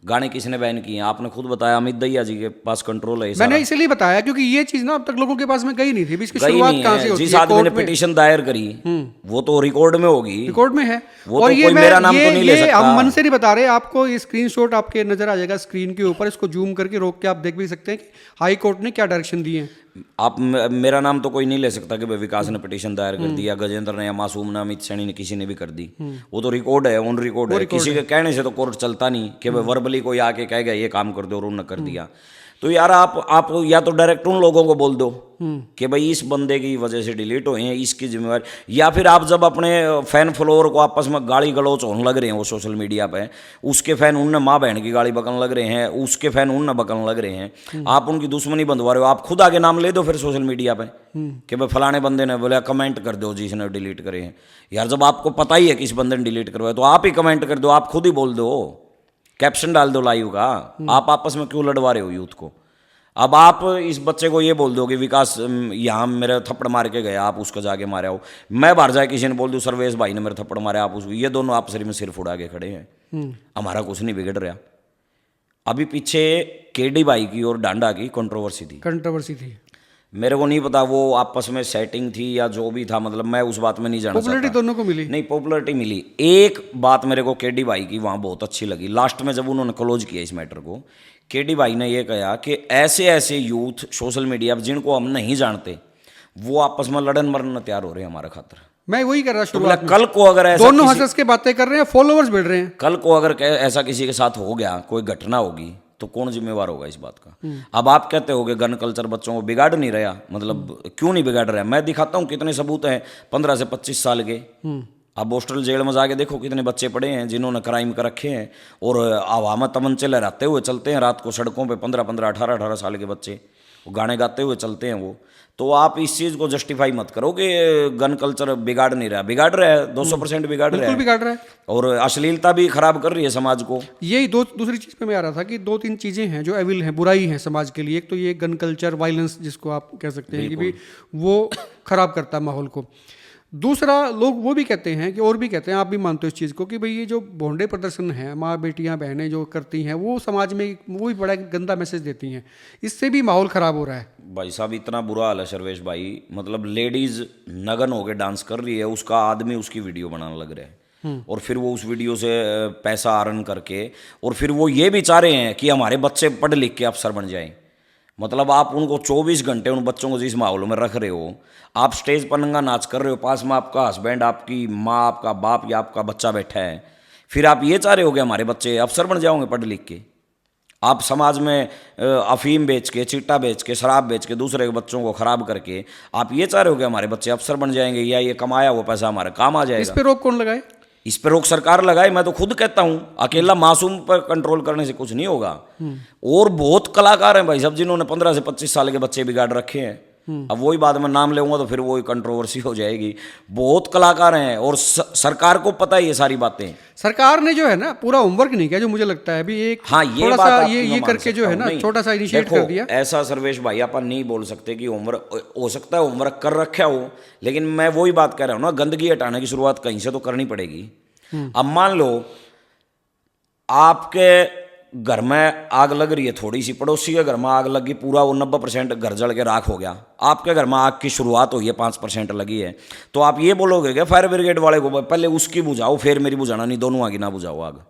गाने किसने बैन किए हैं? आपने खुद बताया, अमित दहिया जी के पास कंट्रोल है। मैंने इसलिए बताया क्योंकि ये चीज ना अब तक लोगों के पास में गई नहीं थी। इसकी शुरुआत कहां से होती है? जिस आदमी ने पिटीशन दायर करी वो तो रिकॉर्ड में होगी, रिकॉर्ड में है। वो और तो कोई मेरा नाम तो नहीं ले सकता। हम मन से नहीं बता रहे आपको, ये स्क्रीनशॉट आपके नजर आ जाएगा स्क्रीन के ऊपर, इसको जूम करके रोक के आप देख भी सकते हैं कि हाई कोर्ट ने क्या डायरेक्शन दिए हैं। आप मेरा नाम तो कोई नहीं ले सकता कि भाई विकास ने पिटीशन दायर कर दिया, गजेंद्र ने या मासूम ने, अमित सैनी ने, किसी ने भी कर दी। वो तो रिकॉर्ड है, ऑन रिकॉर्ड है। किसी के कहने से तो कोर्ट चलता नहीं कि भाई वर्बली कोई आके कह गया ये काम कर दो और उन्होंने कर दिया। तो यार आप या तो डायरेक्ट उन लोगों को बोल दो कि भाई इस बंदे की वजह से डिलीट हुए हैं, इसकी जिम्मेवारी, या फिर आप जब अपने फैन फॉलोअर को आपस में गाली गलौच होने लग रहे हैं वो सोशल मीडिया पे, उसके फैन उनने माँ बहन की गाली बकने लग रहे हैं, उसके फैन उनने बकने लग रहे हैं, आप उनकी दुश्मनी बंधवा रहे हो, आप खुद आगे नाम ले दो फिर सोशल मीडिया पे कि भाई फलाने बंदे ने बोला, कमेंट कर दो जिसने डिलीट करे हैं। यार जब आपको पता ही है किस बंदे ने डिलीट करवाया तो आप ही कमेंट कर दो, आप खुद ही बोल दो, कैप्शन डाल दो लाइव का। आप आपस में क्यों लड़वा रहे हो यूथ को? अब आप इस बच्चे को ये बोल दो कि विकास यहाँ मेरे थप्पड़ मार के गया, आप उसको जाके मारे हो। मैं बाहर जाके किसी ने बोल दूँ सर्वेश भाई ने मेरे थप्पड़ मारे, आप उसको, ये दोनों आप शरीर में सिर फुड़ा के खड़े हैं, हमारा कुछ नहीं बिगड़ रहा। अभी पीछे केडी भाई की और डांडा की कंट्रोवर्सी थी, मेरे को नहीं पता वो आपस में सेटिंग थी या जो भी था, मतलब मैं उस बात में नहीं जाना पॉपुलैरिटी चाहता। दोनों को मिली? नहीं, पॉपुलैरिटी मिली। एक बात मेरे को केडी भाई की वहाँ बहुत अच्छी लगी, लास्ट में जब उन्होंने क्लोज किया इस मैटर को, केडी भाई ने ये कहा कि ऐसे ऐसे यूथ सोशल मीडिया पर जिनको हम नहीं जानते वो आपस में लड़न मरन तैयार हो रहे हैं हमारे खातिर। मैं वही कर रहा तो शुरुआत में। कल को अगर ऐसा दोनों हंस के बातें कर रहे हैं, फॉलोअर्स बढ़ रहे हैं। कल को अगर ऐसा किसी के साथ हो गया, कोई घटना होगी, तो कौन जिम्मेवार होगा इस बात का? अब आप कहते होगे गन कल्चर बच्चों को बिगाड़ नहीं रहा, मतलब क्यों नहीं बिगाड़ रहा? मैं दिखाता हूँ कितने सबूत हैं 15 से 25 साल के। अब हॉस्टल जेल में जाके देखो कितने बच्चे पड़े हैं जिन्होंने क्राइम कर रखे हैं और हवा में तमंचे लहराते हुए चलते हैं रात को सड़कों पे, 15-15, 18-18 साल के बच्चे, वो गाने गाते हुए चलते हैं वो। तो आप इस चीज़ को जस्टिफाई मत करो कि गन कल्चर बिगाड़ नहीं रहा, बिगाड़ रहा है, 200% बिगाड़ रहा है, बिगाड़ रहा है। और अश्लीलता भी खराब कर रही है समाज को। यही दूसरी चीज़ पे मैं आ रहा था कि 2-3 चीज़ें हैं जो एविल हैं, बुराई है समाज के लिए। एक तो ये गन कल्चर, वायलेंस जिसको आप कह सकते हैं कि भी वो खराब करता है माहौल को। दूसरा, लोग वो भी कहते हैं कि, और भी कहते हैं, आप भी मानते हो इस चीज़ को, कि भाई ये जो भोंडे प्रदर्शन है, माँ बेटियाँ बहनें जो करती हैं, वो समाज में वो भी बड़ा गंदा मैसेज देती हैं, इससे भी माहौल ख़राब हो रहा है। भाई साहब इतना बुरा हाल है सर्वेश भाई, मतलब लेडीज़ नगन होकर डांस कर रही है, उसका आदमी उसकी वीडियो बनाने लग रहा है और फिर वो उस वीडियो से पैसा अर्न करके, और फिर वो ये भी चाह रहे हैं कि हमारे बच्चे पढ़ लिख के अफसर बन जाएं। मतलब आप उनको 24 घंटे उन बच्चों को जिस माहौल में रख रहे हो, आप स्टेज पर नंगा नाच कर रहे हो, पास में आपका हस्बैंड, आपकी माँ, आपका बाप या आपका बच्चा बैठा है, फिर आप ये चाह रहे हो कि हमारे बच्चे अफसर बन जाओगे पढ़ लिख के। आप समाज में अफीम बेच के, चिट्टा बेच के, शराब बेच के, दूसरे के बच्चों को खराब करके आप ये चाह रहे हो कि हमारे बच्चे अफसर बन जाएंगे या ये कमाया वो पैसा हमारे काम आ जाएगा। इस पे रोक कौन लगाए? इस पर रोक सरकार लगाए। मैं तो खुद कहता हूं अकेला मासूम पर कंट्रोल करने से कुछ नहीं होगा। और बहुत कलाकार हैं भाई साहब जिन्होंने 15 से 25 साल के बच्चे बिगाड़ रखे हैं। अब वही बात मैं नाम लूंगा तो फिर वही कंट्रोवर्सी हो जाएगी। बहुत कलाकार हैं और सरकार को पता है ये सारी बातें। सरकार ने जो है ना पूरा होमवर्क नहीं किया, जो मुझे लगता है अभी एक हाँ, ये थोड़ा बात सा आपकी ये मैं करके जो है ना छोटा सा इनिशिएट कर दिया। ऐसा सर्वेश भाई अपन नहीं बोल सकते कि होमवर्क, हो सकता है होमवर्क कर रखा हो, लेकिन मैं वही बात कह रहा हूँ ना, गंदगी हटाने की शुरुआत कहीं से तो करनी पड़ेगी। अब मान लो आपके घर में आग लग रही है थोड़ी सी, पड़ोसी के घर में आग लगी, पूरा वो 90% घर जल के राख हो गया, आपके घर में आग की शुरुआत हुई है, 5% लगी है, तो आप ये बोलोगे कि फायर ब्रिगेड वाले को पहले उसकी बुझाओ फिर मेरी बुझाना, नहीं दोनों आगे ना बुझाओ आग,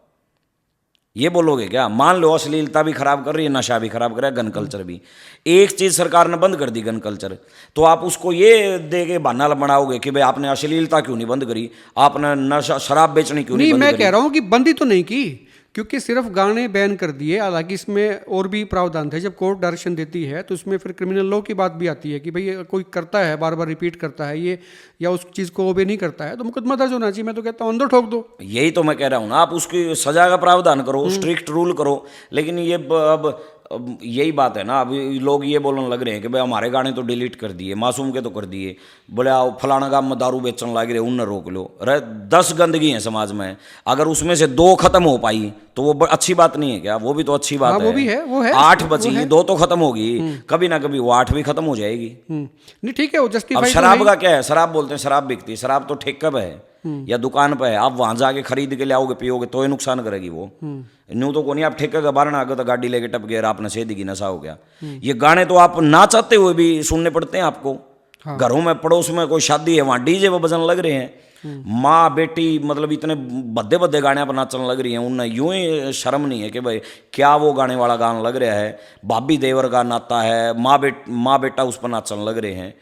ये बोलोगे क्या? मान लो अश्लीलता भी खराब कर रही है, नशा भी खराब कर रहा है, गन कल्चर भी। एक चीज सरकार ने बंद कर दी गन कल्चर, तो आप उसको ये दे के बहाना बनाओगे कि भाई आपने अश्लीलता क्यों नहीं बंद करी, आपने नशा शराब बेचनी क्यों नहीं बंद मैं करी? कह रहा हूँ कि बंदी तो नहीं की, क्योंकि सिर्फ गाने बैन कर दिए। हालांकि इसमें और भी प्रावधान थे, जब कोर्ट डायरेक्शन देती है तो उसमें फिर क्रिमिनल लॉ की बात भी आती है कि भाई कोई करता है, बार बार रिपीट करता है ये, या उस चीज़ को ओबे नहीं करता है तो मुकदमा दर्ज होना चाहिए। मैं तो कहता हूँ अंदर ठोक दो। यही तो मैं कह रहा हूँ ना, आप उसकी सजा का प्रावधान करो, स्ट्रिक्ट रूल करो। लेकिन ये अब यही बात है ना, अभी लोग ये बोलने लग रहे हैं कि भाई हमारे गाने तो डिलीट कर दिए, मासूम के तो कर दिए, बोले आओ फलाना गांव में दारू बेचने लग रहे उन्हें रोक लो। अरे 10 गंदगी है समाज में, अगर उसमें से 2 खत्म हो पाई तो वो अच्छी बात नहीं है क्या? वो भी तो अच्छी बात है। वो भी है, वो है। 8 बची, 2 तो खत्म होगी, कभी ना कभी वो 8 भी खत्म हो जाएगी। नहीं ठीक है, वो अब जस्टिफाई। शराब का क्या है? शराब बोलते हैं शराब बिकती है, शराब तो ठेका पे है या दुकान पे है, आप वहां जाके खरीद के लाओगे पियोगे तो ये नुकसान करेगी वो। न्यू तो कोनी आप ठेका का बारना आगे तो गाड़ी लेके टप गए, आपने सेधी की नशा हो गया। ये गाने तो आप ना चाहते हुए भी सुनने पड़ते हैं आपको। घरों में पड़ोस में कोई शादी है, वहां डीजे वो बजने लग रहे हैं, माँ बेटी मतलब इतने भद्दे भद्दे गाने पर नाचने लग रही हैं, उन्हें यूं ही शर्म नहीं है कि भाई क्या वो गाने वाला गाना लग रहा है, भाभी देवर का नाता है, माँ बेटा उस पर नाचने लग रहे हैं।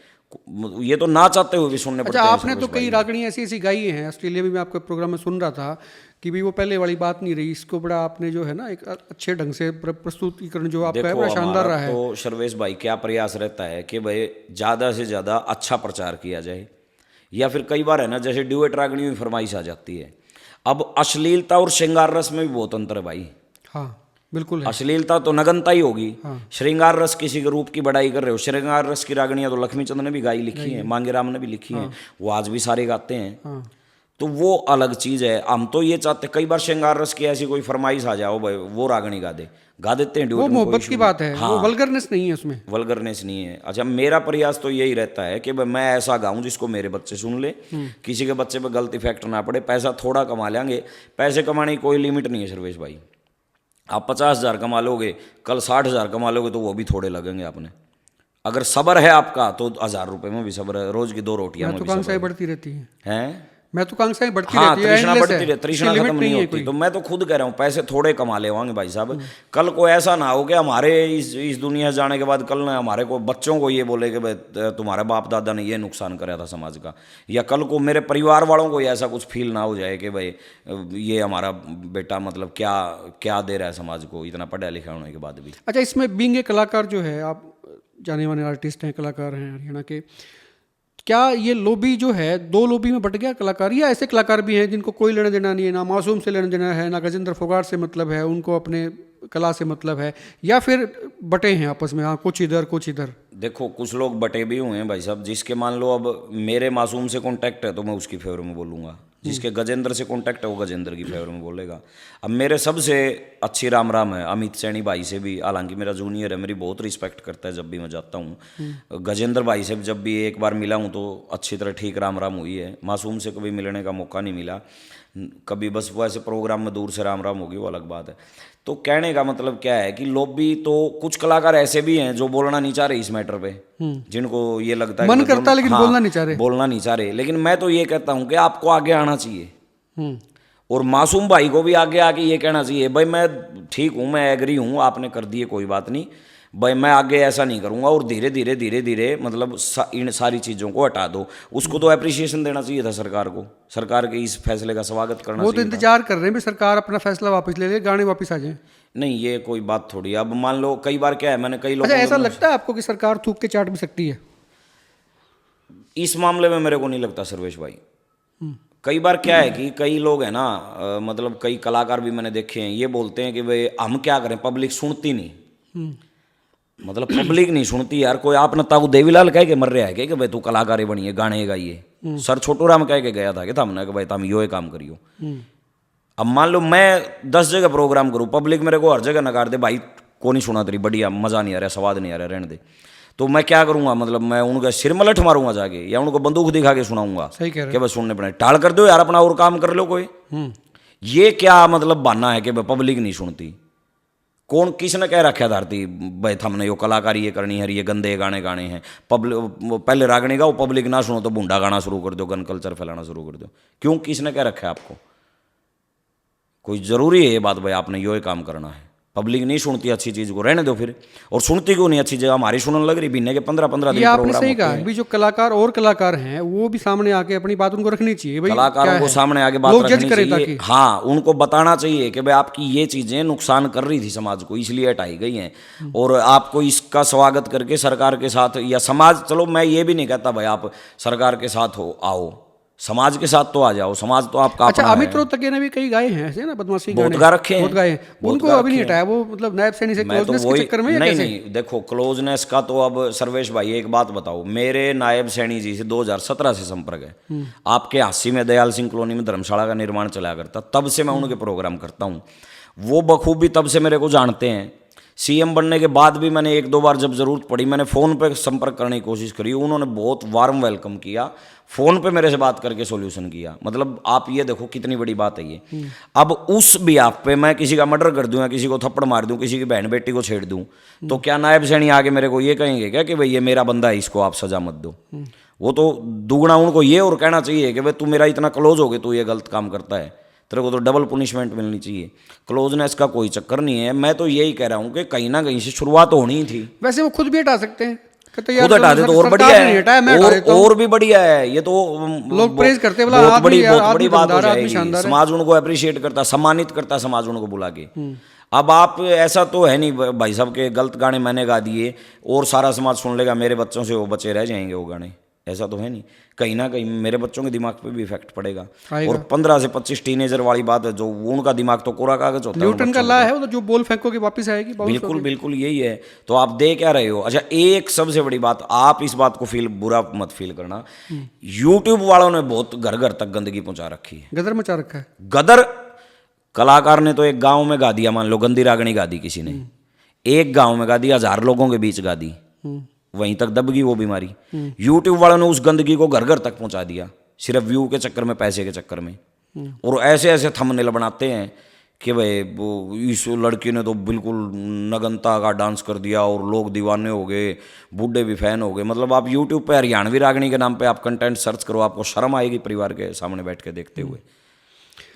ये तो ना चाहते हुए भी सुनने पड़ते हैं। आपने तो कई रागणी ऐसी ऐसी गाई हैं, ऑस्ट्रेलिया में मैं आपके प्रोग्राम में सुन रहा था कि भी वो पहले वाली बात नहीं रही, इसको बड़ा आपने जो है ना एक अच्छे ढंग से प्रस्तुतिकरण जो आपका है बड़ा शानदार रहा है। तो सर्वेश भाई क्या प्रयास रहता है कि भाई ज़्यादा से ज़्यादा अच्छा प्रचार किया जाए, या फिर कई बार है ना जैसे ड्यूएट रागणी में फरमाइश आ जाती है। अब अश्लीलता और श्रृंगार रस में भी बहुत अंतर है भाई। हाँ बिल्कुल है। अश्लीलता तो नगनता ही होगी, श्रृंगार रस किसी के रूप की बड़ाई कर रहे हो। श्रृंगार रस की रागणियां तो लक्ष्मी चंद ने भी गाई लिखी हैं, मांगे राम ने भी लिखी हैं, वो आज भी सारे गाते हैं। तो वो अलग चीज़ है। हम तो ये चाहते, कई बार श्रृंगार रस की ऐसी कोई फरमाइश आ जाओ भाई वो रागनी गा देते हैं, वो ड्यूट में कोई मोहब्बत issue की नहीं। बात है, हाँ, वो वल्गरनेस नहीं है उसमें। वल्गरनेस नहीं है। अच्छा, मेरा प्रयास तो यही रहता है कि भाई मैं ऐसा गाऊं जिसको मेरे बच्चे सुन ले, किसी के बच्चे पे गलत इफेक्ट ना पड़े। पैसा थोड़ा कमा लेंगे, पैसे कमाने की कोई लिमिट नहीं है सर्वेश भाई। आप 50,000 कमा लोगे, कल 60,000 कमा लोगे तो वो भी थोड़े लगेंगे आपने। अगर सब्र है आपका तो 1,000 रुपये में भी सब्र है, रोज की 2 रोटियां में भी महत्वाकांक्षाएं सब्र बढ़ती रहती हैं। है। महत्वाकांक्षाएं बढ़ती हाँ, रहती है, तृष्णा endless बढ़ती है, रहती, उसकी तृष्णा लिमिट खत्म नहीं है होती। कोई। तो मैं तो खुद कह रहा हूँ पैसे थोड़े कमा ले होंगे भाई साहब। कल को ऐसा ना हो कि हमारे इस दुनिया से जाने के बाद कल ना हमारे को बच्चों को ये बोले कि भाई तुम्हारे बाप दादा ने ये नुकसान कराया था समाज का, या कल को मेरे परिवार वालों को ऐसा कुछ फील ना हो जाए कि भाई ये हमारा बेटा मतलब क्या क्या दे रहा है समाज को इतना पढ़ा लिखा होने के बाद भी। अच्छा, इसमें बीइंग ए कलाकार जो है, आप जाने माने आर्टिस्ट हैं, कलाकार हैं हरियाणा के, क्या ये लॉबी जो है 2 लॉबी में बट गया कलाकार, या ऐसे कलाकार भी हैं जिनको कोई लेना देना नहीं है, ना मासूम से लेना देना है, ना गजेंद्र फोगाट से मतलब है, उनको अपने कला से मतलब है, या फिर बटे हैं आपस में, हाँ कुछ इधर कुछ इधर? देखो, कुछ लोग बटे भी हुए हैं भाई साहब। जिसके मान लो अब मेरे मासूम से कांटेक्ट है तो मैं उसकी फेवर में बोलूँगा, जिसके गजेंद्र से कांटेक्ट है वो गजेंद्र की फेवर में बोलेगा। अब मेरे सबसे अच्छी राम राम है अमित सैनी भाई से भी, हालांकि मेरा जूनियर है, मेरी बहुत रिस्पेक्ट करता है जब भी मैं जाता हूँ। गजेंद्र भाई से जब भी एक बार मिला हूँ तो अच्छी तरह ठीक राम राम हुई है। मासूम से कभी मिलने का मौका नहीं मिला, कभी बस वो ऐसे प्रोग्राम में दूर से राम राम होगी वो अलग बात है। तो कहने का मतलब क्या है कि लॉबी तो कुछ कलाकार ऐसे भी हैं जो बोलना नहीं चाह रहे इस मैटर पे, जिनको ये लगता है मन कि करता है लेकिन हाँ, बोलना नहीं चाह रहे। बोलना नहीं चाह रहे। लेकिन मैं तो ये कहता हूँ कि आपको आगे आना चाहिए, और मासूम भाई को भी आगे आके ये कहना चाहिए भाई मैं ठीक हूँ, मैं एग्री हूँ, आपने कर दिए कोई बात नहीं भाई, मैं आगे ऐसा नहीं करूँगा, और धीरे धीरे धीरे धीरे मतलब इन सारी चीज़ों को हटा दो। उसको तो अप्रिसिएशन देना चाहिए था सरकार को, सरकार के इस फैसले का स्वागत करना वो तो चाहिए था। इंतजार कर रहे हैं भी सरकार अपना फैसला वापस ले ले, गाने वापस आ जाए। नहीं, ये कोई बात थोड़ी। अब मान लो कई बार क्या है, मैंने कई लोगों अच्छा, ऐसा लगता है आपको कि सरकार थूक के चाट भी सकती है? इस मामले में मेरे को नहीं लगता सर्वेश भाई। कई बार क्या है कि कई लोग हैं ना, मतलब कई कलाकार भी मैंने देखे हैं, ये बोलते हैं कि भाई हम क्या करें, पब्लिक सुनती नहीं। मतलब पब्लिक नहीं सुनती यार। कोई आपने ताऊ देवीलाल कह के मर रहा है कि भाई तू कलाकार बनिए, गाने गाइए। सर छोटू राम कह के गया था कि हमने कि भाई तुम यो काम करियो। अब मान लो मैं 10 जगह प्रोग्राम करूँ, पब्लिक मेरे को हर जगह नकार दे, भाई को नहीं सुना तेरी बढ़िया, मज़ा नहीं आ रहा, स्वाद नहीं आ रहा, रहने दे, तो मैं क्या करूँगा? मतलब मैं उनका सिर में लठ मारूंगा जाके, या उनको बंदूक दिखा के सुनाऊंगा सही कह रहे कि बस सुनने पड़े, टाल कर दो यार, अपना और काम कर लो कोई। ये क्या मतलब बहाना है कि भाई पब्लिक नहीं सुनती? कौन किसने कह रखा धरती भाई हमने यो कलाकारी ये करनी है, ये गंदे गाने गाने हैं, पब्लिक पहले रागनी गाओ, पब्लिक ना सुनो तो बूंडा गाना शुरू कर दो, गन कल्चर फैलाना शुरू कर दो? क्यों, किसने कह रखा है आपको? कोई ज़रूरी है ये बात भाई आपने यो काम करना है? पब्लिक नहीं सुनती अच्छी चीज़ को, रहने दो फिर। और सुनती क्यों नहीं अच्छी जगह? हमारी सुनने लग रही, बीने के 15-15 दिन ये आपने प्रोग्राम सही होते कहा हैं। अभी जो कलाकार और कलाकार हैं वो भी सामने आके अपनी बात उनको रखनी चाहिए भाई, कलाकारों क्या को है? सामने आगे बात लोग जज रखनी करें चाहिए। ताकि हाँ, उनको बताना चाहिए कि भाई आपकी ये चीज़ें नुकसान कर रही थी समाज को, इसलिए हटाई गई हैं, और आपको इसका स्वागत करके सरकार के साथ, या समाज, चलो मैं ये भी नहीं कहता भाई आप सरकार के साथ हो, आओ समाज के साथ तो आ जाओ, समाज तो आपका अच्छा, अपना अमित है। रोहतक ने भी कई गाए हैं ऐसे ना बदमाशी बहुत गाने, गा रखे हैं, बहुत गाए हैं, बहुत उनको गा अभी नहीं रखे हटाया, वो मतलब नायब सैनी से मैं तो क्लोजनेस के वही चक्कर में या नहीं कैसे? नहीं देखो, क्लोजनेस का तो अब सर्वेश भाई एक बात बताओ, मेरे नायब सैनी जी से 2017 से संपर्क है। आपके हासी में दयाल सिंह कॉलोनी में धर्मशाला का निर्माण चला करता, तब से मैं उनके प्रोग्राम करता हूँ। वो बखूबी तब से मेरे को जानते हैं। सीएम बनने के बाद भी मैंने 1-2 बार जब ज़रूरत पड़ी मैंने फ़ोन पे संपर्क करने की कोशिश करी, उन्होंने बहुत वार्म वेलकम किया, फ़ोन पे मेरे से बात करके सॉल्यूशन किया। मतलब आप ये देखो कितनी बड़ी बात है ये। अब उस बिहाफ पे मैं किसी का मर्डर कर दूं या किसी को थप्पड़ मार दूं, किसी की बहन बेटी को छेड़ दूं, तो क्या नायब सैनी आगे मेरे को ये कहेंगे क्या कि भाई ये मेरा बंदा है, इसको आप सजा मत दो? वो तो दुगना उनको ये और कहना चाहिए कि भाई तू मेरा इतना क्लोज हो गया, तू ये गलत काम करता है, तेरे को तो डबल पनिशमेंट मिलनी चाहिए। क्लोजनेस का कोई चक्कर नहीं है। मैं तो यही कह रहा हूँ कि कहीं ना कहीं से शुरुआत होनी ही थी। वैसे वो खुद भी हटा सकते हैं, कहते यार खुद हटा दे तो और सरकार बढ़िया ने नहीं हटाया, मैं है, हटा देता हूं। और भी बढ़िया है। ये तो लोग प्रेज करते हैं, बोला बहुत आदमी बड़ी यार, बहुत बड़ी आदमी बात हो दमदार है, आदमी जाएगी। शानदार है। समाज उनको अप्रिशिएट करता, सम्मानित करता समाज उनको बुला के। अब आप ऐसा तो है नहीं भाई साहब के गलत गाने मैंने गा दिए और सारा समाज सुन लेगा, मेरे बच्चों से वो बचे रह जाएंगे वो गाने, ऐसा तो है नहीं, कहीं ना कहीं मेरे बच्चों के दिमाग पे भी इफेक्ट पड़ेगा। आएगा। और 15 से 25 टीनेजर वाली बात है, जो उनका दिमाग तो कोरा कागज होता है। न्यूटन का लॉ है वो, तो जो बॉल फेंकोगे वापस आएगी। बिल्कुल बिल्कुल यही है। तो आप दे क्या रहे हो? अच्छा, एक सबसे बड़ी बात, आप इस बात को बुरा मत फील करना, यूट्यूब वालों ने बहुत घर घर तक गंदगी पहुंचा रखी है, गदर मचा रखा है। गदर। कलाकार ने तो एक गांव में गा दिया, मान लो गंदी रागनी गा दी किसी ने, एक गांव में गा दी, 1000 लोगों के बीच गा दी, वहीं तक दब गई वो बीमारी। यूट्यूब वालों ने उस गंदगी को घर घर तक पहुंचा दिया, सिर्फ व्यू के चक्कर में, पैसे के चक्कर में। और ऐसे ऐसे थंबनेल बनाते हैं कि भाई वो इस लड़की ने तो बिल्कुल नगनता का डांस कर दिया और लोग दीवाने हो गए, बूढ़े भी फैन हो गए। मतलब आप यूट्यूब पे हरियाणवी रागनी के नाम पे आप कंटेंट सर्च करो, आपको शर्म आएगी परिवार के सामने बैठ के देखते हुए।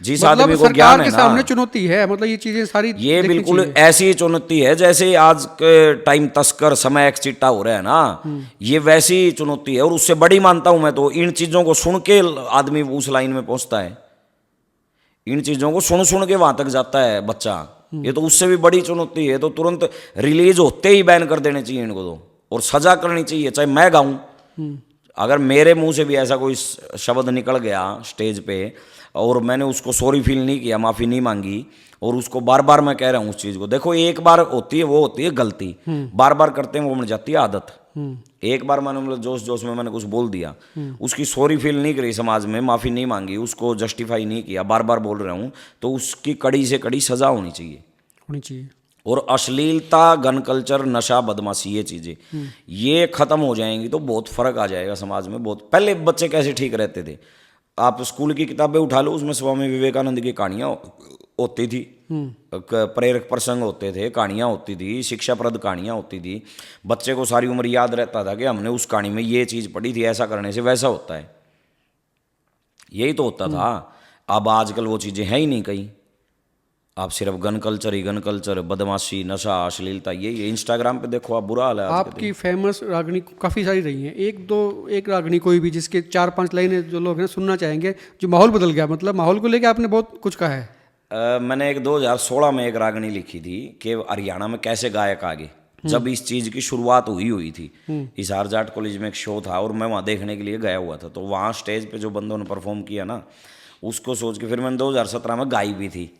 जिस आदमी को सरकार ज्ञान के है ना, सामने चुनौती है, मतलब ये चीजें सारी ये देखनी बिल्कुल चाहिए। ऐसी ही चुनौती है जैसे आज के टाइम तस्कर समय एक चिट्टा हो रहा है ना, ये वैसी चुनौती है। और उससे बड़ी मानता हूं मैं तो, इन चीजों को सुन के आदमी उस लाइन में पहुंचता है, इन चीजों को सुन सुन के वहां तक जाता है बच्चा। ये तो उससे भी बड़ी चुनौती है। तो तुरंत रिलीज होते ही बैन कर देने चाहिए इनको तो, और सजा करनी चाहिए। चाहे मैं गाऊं, अगर मेरे मुंह से भी ऐसा कोई शब्द निकल गया स्टेज पे और मैंने उसको सॉरी फील नहीं किया, माफ़ी नहीं मांगी, और उसको बार बार मैं कह रहा हूँ उस चीज़ को, देखो एक बार होती है, वो होती है गलती, बार बार करते हैं वो बन जाती है आदत। एक बार मैंने मतलब जोश जोश में मैंने कुछ बोल दिया, उसकी सॉरी फील नहीं करी समाज में, माफ़ी नहीं मांगी, उसको जस्टिफाई नहीं किया, बार बार बोल रहा हूँ, तो उसकी कड़ी से कड़ी सज़ा होनी चाहिए। और अश्लीलता, गन कल्चर, नशा, बदमाशी, ये चीज़ें ये ख़त्म हो जाएंगी तो बहुत फ़र्क आ जाएगा समाज में। बहुत पहले बच्चे कैसे ठीक रहते थे, आप स्कूल की किताबें उठा लो, उसमें स्वामी विवेकानंद की कहानियाँ होती थी, प्रेरक प्रसंग होते थे, कहानियाँ होती थी, शिक्षाप्रद कहानियाँ होती थी। बच्चे को सारी उम्र याद रहता था कि हमने उस कहानी में ये चीज़ पढ़ी थी, ऐसा करने से वैसा होता है, यही तो होता था। अब आजकल वो चीज़ें हैं ही नहीं कहीं, आप सिर्फ गन कल्चर ही गन कल्चर, बदमाशी, नशा, अश्लीलता, यही इंस्टाग्राम पे देखो आप, बुरा हाल है। आपकी फेमस रागनी काफ़ी सारी रही हैं, एक रागनी कोई भी जिसके 4-5 लाइनें जो लोग हैं सुनना चाहेंगे, जो माहौल बदल गया, मतलब माहौल को लेकर आपने बहुत कुछ कहा है। मैंने एक 2016 में एक रागनी लिखी थी कि हरियाणा में कैसे गायक आगे, जब इस चीज़ की शुरुआत हुई थी। हिसार जाट कॉलेज में एक शो था और मैं वहाँ देखने के लिए गया हुआ था, तो वहाँ स्टेज पे जो बंदों ने परफॉर्म किया ना, उसको सोच के फिर मैंने 2017 में गाई भी थी।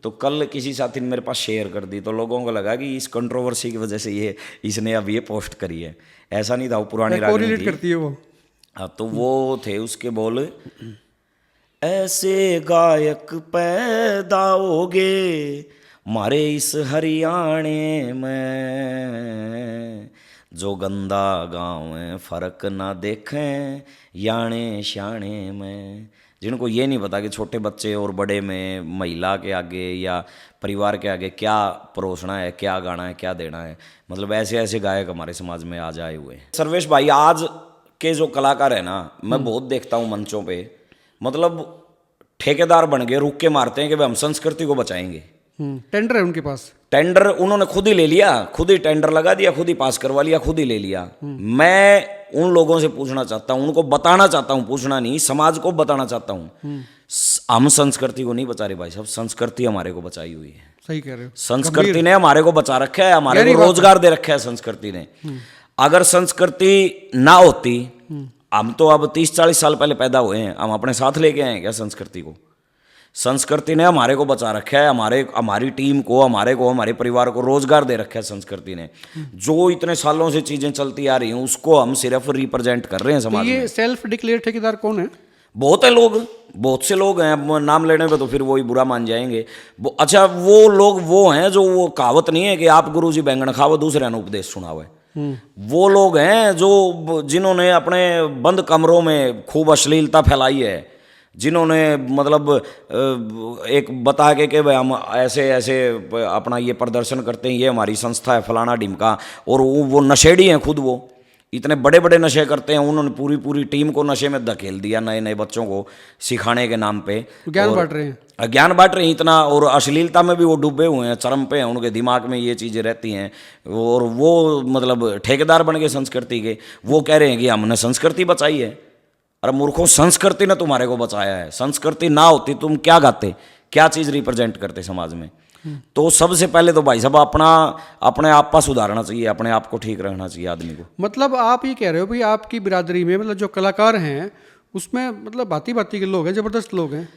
तो कल किसी साथी ने मेरे पास शेयर कर दी, तो लोगों को लगा कि इस कंट्रोवर्सी की वजह से इसने अब ये पोस्ट करी है। ऐसा नहीं था, वो पुरानी रागनी थी, करती है वो। तो वो थे उसके बोल, ऐसे गायक पैदा होगे मारे इस हरियाणे में, जो गंदा गाँव है फर्क ना देखें याने श्याणे में। जिनको ये नहीं पता कि छोटे बच्चे और बड़े में, महिला के आगे या परिवार के आगे क्या परोसना है, क्या गाना है, क्या देना है। मतलब ऐसे ऐसे गायक हमारे समाज में आज आए हुए हैं। सर्वेश भाई, आज के जो कलाकार है ना, मैं बहुत देखता हूँ मंचों पे, मतलब ठेकेदार बन गए, रुक के मारते हैं कि भाई हम संस्कृति को बचाएंगे। टेंडर है उनके पास, टेंडर उन्होंने खुद ही ले लिया, खुद ही टेंडर लगा दिया, खुद ही पास करवा लिया, खुद ही ले लिया। मैं उन लोगों से पूछना चाहता हूं, उनको बताना चाहता हूं, पूछना नहीं, समाज को बताना चाहता हूं, हम संस्कृति को नहीं बचा रहे भाई साहब, संस्कृति हमारे को बचाई हुई है। सही कह रहे हो। संस्कृति ने हमारे को बचा रखा है, हमारे को रोजगार दे रखा है संस्कृति ने। अगर संस्कृति ना होती, हम तो अब 30-40 साल पहले पैदा हुए हैं, हम अपने साथ लेके आए हैं क्या संस्कृति को? संस्कृति ने हमारे को बचा रखा है, हमारी टीम को, हमारे परिवार को रोजगार दे रखा है संस्कृति ने। जो इतने सालों से चीजें चलती आ रही हैं उसको हम सिर्फ रिप्रेजेंट कर रहे हैं समाज में। ये सेल्फ डिक्लेयर ठेकेदार कौन है? बहुत है लोग, बहुत से लोग हैं, अब नाम लेने पे तो फिर वही बुरा मान जाएंगे। अच्छा, वो लोग वो हैं जो, वो कहावत नहीं है कि आप गुरुजी बैंगन खाओ दूसरे ने उपदेश सुनावे। वो लोग हैं जो, जिन्होंने अपने बंद कमरों में खूब अश्लीलता फैलाई है, जिन्होंने मतलब एक बता के भाई हम ऐसे ऐसे अपना ये प्रदर्शन करते हैं, ये हमारी संस्था है फलाना ढिमका, और वो नशेड़ी हैं खुद, वो इतने बड़े बड़े नशे करते हैं, उन्होंने पूरी टीम को नशे में धकेल दिया, नए नए बच्चों को सिखाने के नाम पे ज्ञान बांट रहे हैं, ज्ञान बांट रहे हैं इतना, और अश्लीलता में भी वो डूबे हुए हैं, चरम पे हैं, उनके दिमाग में ये चीज़ें रहती हैं। और वो मतलब ठेकेदार बन गए संस्कृति के, वो कह रहे हैं कि हमने संस्कृति बचाई है। अरे मूर्खों, संस्कृति ने तुम्हारे को बचाया है, संस्कृति ना होती तुम क्या गाते, क्या चीज़ रिप्रेजेंट करते समाज में। तो सबसे पहले तो भाई साहब अपने आप पर सुधारना चाहिए, अपने आप को ठीक रखना चाहिए आदमी को। मतलब आप ये कह रहे हो भाई आपकी बिरादरी में मतलब जो कलाकार हैं उसमें मतलब भांति भांति के लोग हैं, जबरदस्त लोग हैं।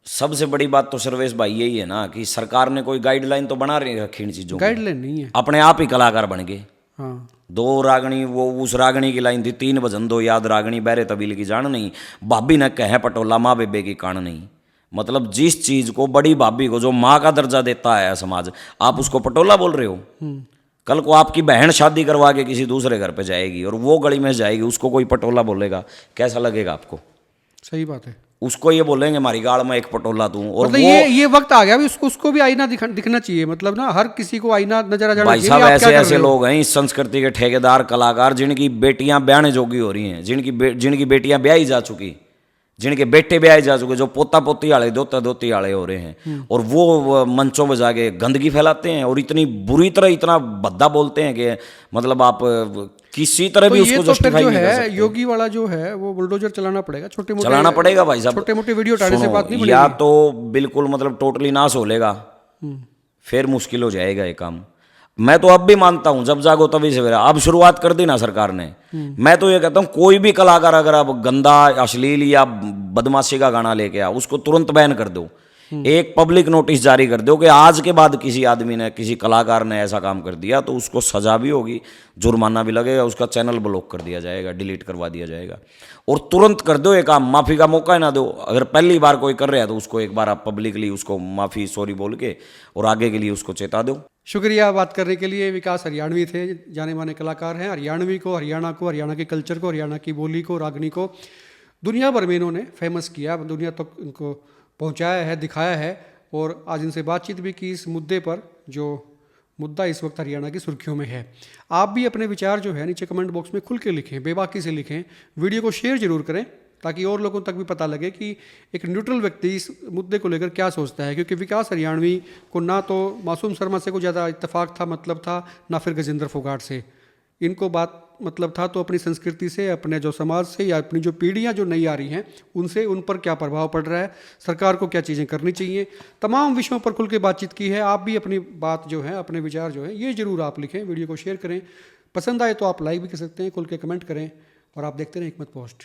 सबसे बड़ी बात तो सर्वेश भाई यही है ना कि सरकार ने कोई गाइडलाइन तो बना रही रखी इन चीज़ों की, गाइडलाइन नहीं है। अपने आप ही कलाकार बन गए। हाँ 2 रागणी, वो उस रागणी की लाइन थी 3 भजन दो याद, रागणी बहरे तबील की जान नहीं, भाभी न कहे पटोला माँ बेबे की कान नहीं। मतलब जिस चीज को बड़ी भाभी को जो माँ का दर्जा देता है समाज, आप उसको पटोला बोल रहे हो। कल को आपकी बहन शादी करवा के किसी दूसरे घर पे जाएगी और वो गली में जाएगी, उसको कोई पटोला बोलेगा, कैसा लगेगा आपको? सही बात है। उसको ये बोलेंगे हमारी गाड़ में एक पटोला दूं। और मतलब ये वक्त आ गया भी उसको भी आईना दिखना चाहिए, मतलब ना हर किसी को आईना नजर आ जाना भाई चाहिए। साहब आप क्या ऐसे कर ऐसे रहे हो? लोग हैं इस संस्कृति के ठेकेदार कलाकार जिनकी बेटियां ब्याहने जोगी हो रही हैं, जिनकी बेटियां ब्याही जा चुकी, जिनके बेटे ब्याहे जा चुके, जो पोता पोती वाले दोता दोती वाले हो रहे हैं, और वो मंचों में जाके गंदगी फैलाते हैं और इतनी बुरी तरह इतना भद्दा बोलते हैं कि मतलब आप किसी तरह भी उसको जस्टिफाई नहीं कर सकते। योगी वाला जो है वो बुलडोजर चलाना पड़ेगा, छोटे मोटे चलाना पड़ेगा भाई साहब। छोटे मोटे वीडियो डालने से बात नहीं बनेगी। या तो बिल्कुल मतलब टोटली नाश हो लेगा, फिर मुश्किल हो जाएगा ये काम। मैं तो अब भी मानता हूं जब जागो तभी सवेरा, अब शुरुआत कर दी ना सरकार ने। मैं तो ये कहता हूं कोई भी कलाकार अगर अब गंदा अश्लील या बदमाशी का गाना लेके आ, उसको तुरंत बैन कर दो। एक पब्लिक नोटिस जारी कर दो कि आज के बाद किसी आदमी ने, किसी कलाकार ने ऐसा काम कर दिया तो उसको सजा भी होगी, जुर्माना भी लगेगा, उसका चैनल ब्लॉक कर दिया जाएगा, डिलीट करवा दिया जाएगा। और तुरंत कर दो ये काम, माफ़ी का मौका ही ना दो। अगर पहली बार कोई कर रहा है तो उसको एक बार आप पब्लिकली उसको माफ़ी सॉरी बोल के और आगे के लिए उसको चेता दो। शुक्रिया बात करने के लिए। विकास हरियाणवी थे, जाने माने कलाकार हैं। हरियाणवी को, हरियाणा को, हरियाणा के कल्चर को, हरियाणा की बोली को, रागनी को दुनिया भर में इन्होंने फेमस किया, दुनिया तक इनको पहुंचाया है, दिखाया है। और आज इनसे बातचीत भी की इस मुद्दे पर, जो मुद्दा इस वक्त हरियाणा की सुर्खियों में है। आप भी अपने विचार जो है नीचे कमेंट बॉक्स में खुल के लिखें, बेबाकी से लिखें। वीडियो को शेयर जरूर करें ताकि और लोगों तक भी पता लगे कि एक न्यूट्रल व्यक्ति इस मुद्दे को लेकर क्या सोचता है। क्योंकि विकास हरियाणवी को ना तो मासूम शर्मा से कोई ज़्यादा इत्तेफाक था, मतलब था, ना फिर गजेंद्र फोगाट से। इनको बात मतलब था तो अपनी संस्कृति से, अपने जो समाज से, या अपनी जो पीढ़ियां जो नई आ रही हैं उनसे, उन पर क्या प्रभाव पड़ रहा है, सरकार को क्या चीज़ें करनी चाहिए, तमाम विषयों पर खुल के बातचीत की है। आप भी अपनी बात जो है, अपने विचार जो है, ये जरूर आप लिखें, वीडियो को शेयर करें। पसंद आए तो आप लाइक भी कर सकते हैं, खुल के कमेंट करें। और आप देखते रहें हिकमत पोस्ट।